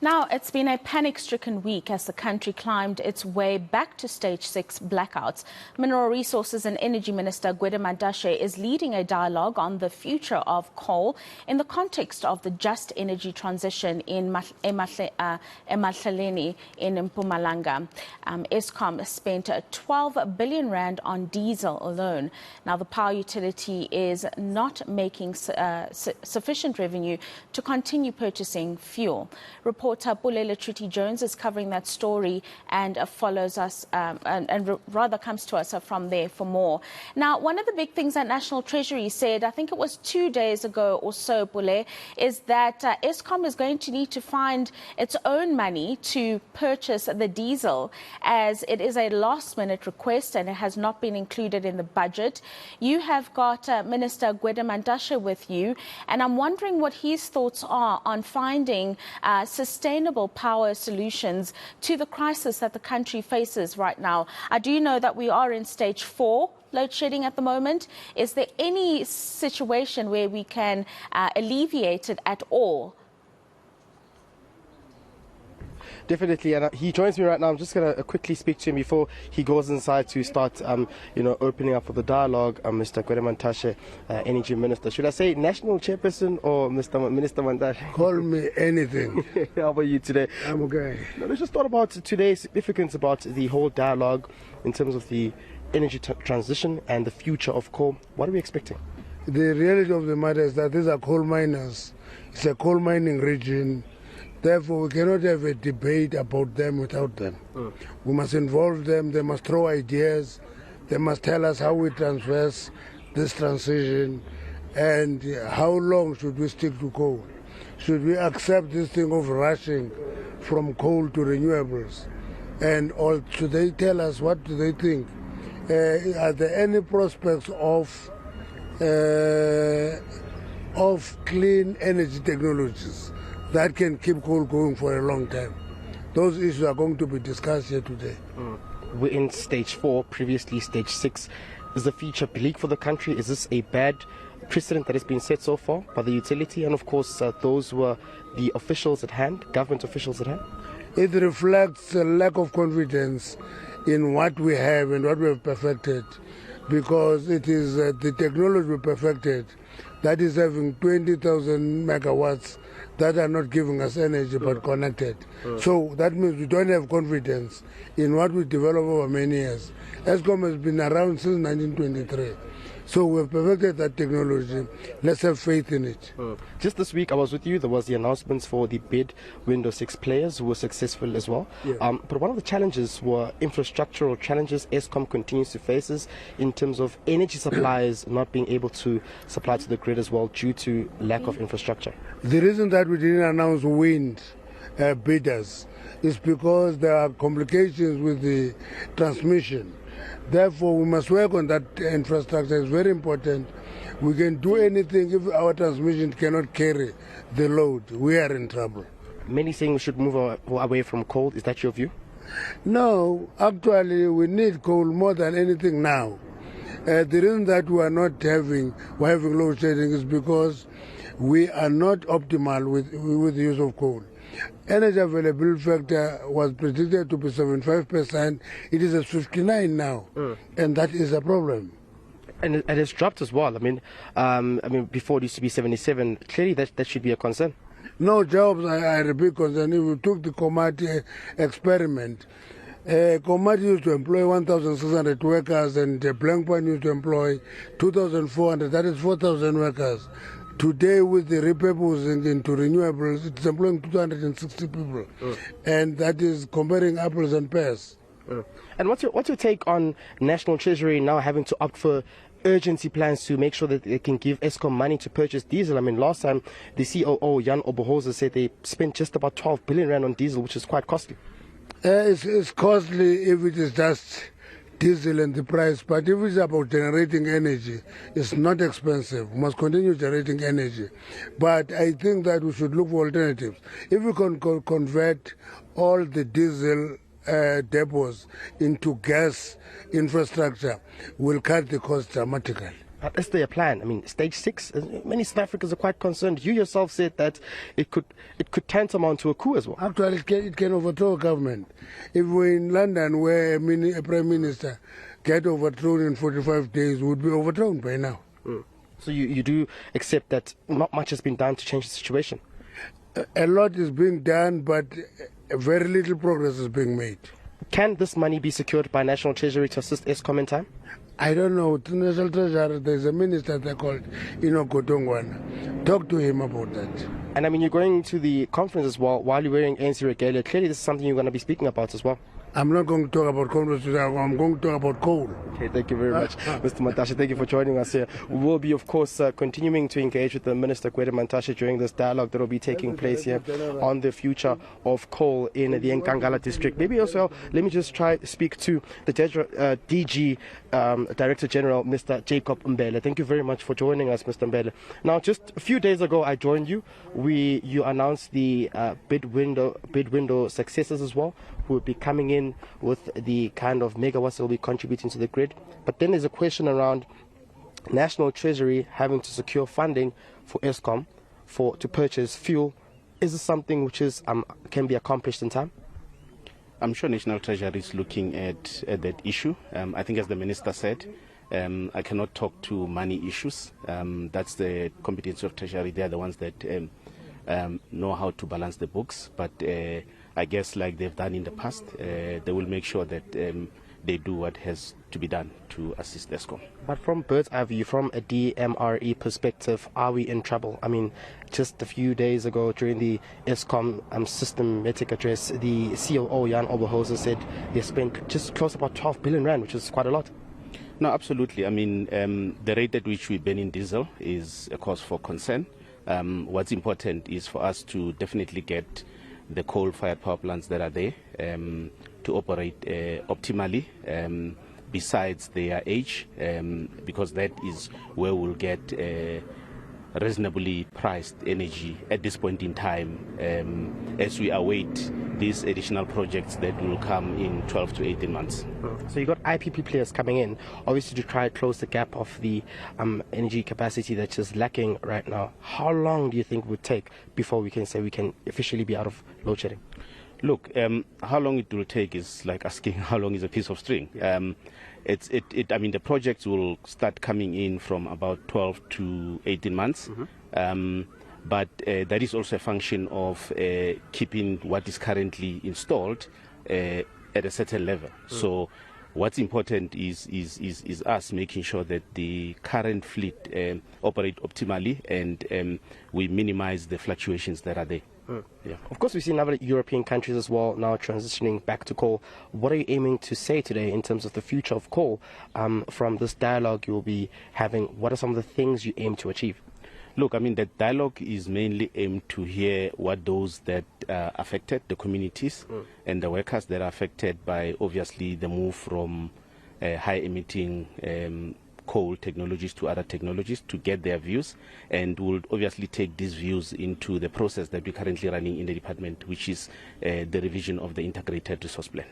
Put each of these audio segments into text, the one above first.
Now, it's been a panic-stricken week as the country climbed its way back to stage 6 blackouts. Mineral Resources and Energy Minister Gwede Mantashe is leading a dialogue on the future of coal in the context of the just energy transition in Emahleleni in Mpumalanga. Eskom spent 12 billion rand on diesel alone. Now, the power utility is not making sufficient revenue to continue purchasing fuel. Reporter Pule Letshwiti-Jones is covering that story and follows us and rather comes to us from there for more. Now, one of the big things that National Treasury said, I think it was 2 days ago or so, Pule, is that Eskom is going to need to find its own money to purchase the diesel, as it is a last-minute request and it has not been included in the budget. You have got Minister Gwede Mantashe with you, and I'm wondering what his thoughts are on finding sustainable power solutions to the crisis that the country faces right now. I do know that we are in stage 4 load shedding at the moment. Is there any situation where we can alleviate it at all? Definitely, and he joins me right now. I'm just going to quickly speak to him before he goes inside to start, opening up for the dialogue. Mr. Gwede Mantashe, Energy Minister. Should I say National Chairperson or Minister Mantashe? Call me anything. How are you today? I'm okay. Now, let's just talk about today's significance about the whole dialogue in terms of the energy transition and the future of coal. What are we expecting? The reality of the matter is that these are coal miners. It's a coal mining region. Therefore, we cannot have a debate about them without them. We must involve them. They must throw ideas. They must tell us how we transverse this transition and how long should we stick to coal. Should we accept this thing of rushing from coal to renewables? And or should they tell us what do they think? Are there any prospects of clean energy technologies that can keep coal going for a long time? Those issues are going to be discussed here today. We're in stage 4, previously stage 6. Is the future bleak for the country? Is this a bad precedent that has been set so far by the utility and, of course, those were the officials at hand, government officials at hand? It reflects a lack of confidence in what we have and what we have perfected, because it is the technology we perfected that is having 20,000 megawatts that are not giving us energy but connected. So that means we don't have confidence in what we develop over many years. Eskom has been around since 1923. So we've perfected that technology. Let's have faith in it. Just this week I was with you. There was the announcements for the bid Windows 6 players who were successful as well. Yeah. But one of the challenges were infrastructural challenges Eskom continues to face in terms of energy suppliers not being able to supply to the grid as well due to lack of infrastructure. The reason that we didn't announce wind bidders is because there are complications with the transmission. Therefore, we must work on that infrastructure. It's very important. We can do anything if our transmission cannot carry the load. We are in trouble. Many saying we should move away from coal. Is that your view? No, actually, we need coal more than anything now. The reason that we're having load shedding is because we are not optimal with the use of coal. Energy availability factor was predicted to be 75%. It is at 59 now, and that is a problem. And it has dropped as well. I mean, before it used to be 77. Clearly, that should be a concern. No jobs are a big concern. If we took the Komati experiment, Komati used to employ 1,600 workers, and Blank Point used to employ 2,400. That is 4,000 workers. Today, with the repurposing into renewables, it's employing 260 people, and that is comparing apples and pears. And what's your take on National Treasury now having to opt for urgency plans to make sure that they can give Eskom money to purchase diesel? I mean, last time the COO Jan Obohoza said they spent just about 12 billion rand on diesel, which is quite costly. It's costly if it is just diesel and the price, but if it's about generating energy, it's not expensive. We must continue generating energy. But I think that we should look for alternatives. If we can convert all the diesel depots into gas infrastructure, we'll cut the cost dramatically. But is there a plan? I mean, stage 6, many South Africans are quite concerned. You yourself said that it could tantamount to a coup as well. Actually, it can overthrow government. If we're in London, where a prime minister get overthrown in 45 days, would be overthrown by now. So you do accept that not much has been done to change the situation? A lot is being done, but very little progress is being made. Can this money be secured by National Treasury to assist Eskom in time? I don't know. To National Treasury, there's a minister there called Kotongwana. Talk to him about that. And I mean, you're going to the conference as well while you're wearing ANC regalia. Clearly, this is something you're going to be speaking about as well. I'm not going to talk about conference today. I'm going to talk about coal. Okay, thank you very much, Mr. Mantashe. Thank you for joining us here. We will be, of course, continuing to engage with the Minister, Gwede Mantashe, during this dialogue that will be taking place here on the future of coal in the eNCA district. Maybe also, let me just try to speak to the DG Director General, Mr. Jacob Mbele. Thank you very much for joining us, Mr. Mbele. Now, just a few days ago, I joined you. You announced the bid window successes as well, who will be coming in with the kind of megawatts that will be contributing to the grid. But then there's a question around National Treasury having to secure funding for Eskom to purchase fuel. Is this something which can be accomplished in time? I'm sure National Treasury is looking at that issue. I think, as the Minister said, I cannot talk to money issues. That's the competency of Treasury. They are the ones that know how to balance the books. But I guess, like they've done in the past, they will make sure that they do what has to be done to assist Eskom. But from bird's eye view, from a DMRE perspective, are we in trouble? I mean, just a few days ago during the Eskom systematic address, the COO, Jan Oberholzer, said they spent just close to about 12 billion rand, which is quite a lot. No, absolutely. I mean, the rate at which we burn in diesel is a cause for concern. What's important is for us to definitely get the coal-fired power plants that are there to operate optimally, besides their age, because that is where we'll get reasonably priced energy at this point in time, as we await these additional projects that will come in 12 to 18 months. So you've got IPP players coming in, obviously, to try to close the gap of the energy capacity that's just lacking right now. How long do you think it would take before we can say we can officially be out of load shedding? Look, how long it will take is like asking how long is a piece of string. I mean, the projects will start coming in from about 12 to 18 months. But that is also a function of keeping what is currently installed at a certain level. So what's important is us making sure that the current fleet operate optimally, and we minimize the fluctuations that are there. Yeah. Of course, we've seen other European countries as well now transitioning back to coal. What are you aiming to say today in terms of the future of coal from this dialogue you'll be having? What are some of the things you aim to achieve? Look, I mean, the dialogue is mainly aimed to hear what those that are affected, the communities and the workers that are affected by, obviously, the move from high-emitting coal technologies to other technologies, to get their views, and we'll obviously take these views into the process that we're currently running in the department, which is the revision of the integrated resource plan.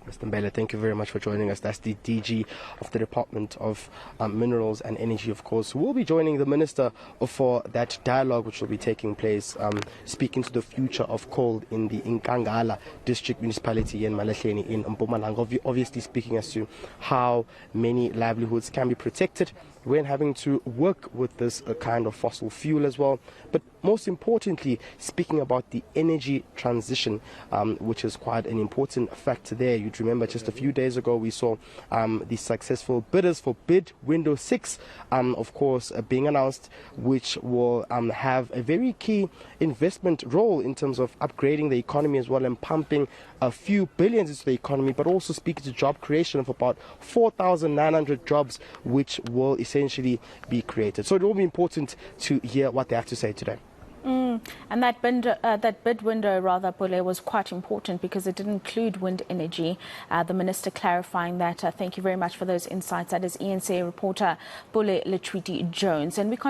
Mr. Mbele, thank you very much for joining us. That's the DG of the Department of Minerals and Energy, of course. We'll be joining the Minister for that dialogue which will be taking place, speaking to the future of coal in the eNCA district municipality in Malahleni in Mpumalanga, obviously speaking as to how many livelihoods can be protected when having to work with this kind of fossil fuel as well. But most importantly, speaking about the energy transition, which is quite an important factor there. You'd remember just a few days ago we saw the successful bidders for bid window 6, of course, being announced, which will have a very key investment role in terms of upgrading the economy as well, and pumping a few billions into the economy, but also speaking to job creation of about 4,900 jobs, which will essentially be created. So it will be important to hear what they have to say today. And that bid window, Pule, was quite important because it did include wind energy. The Minister clarifying that. Thank you very much for those insights. That is eNCA reporter Pule Letshwiti-Jones. And we continue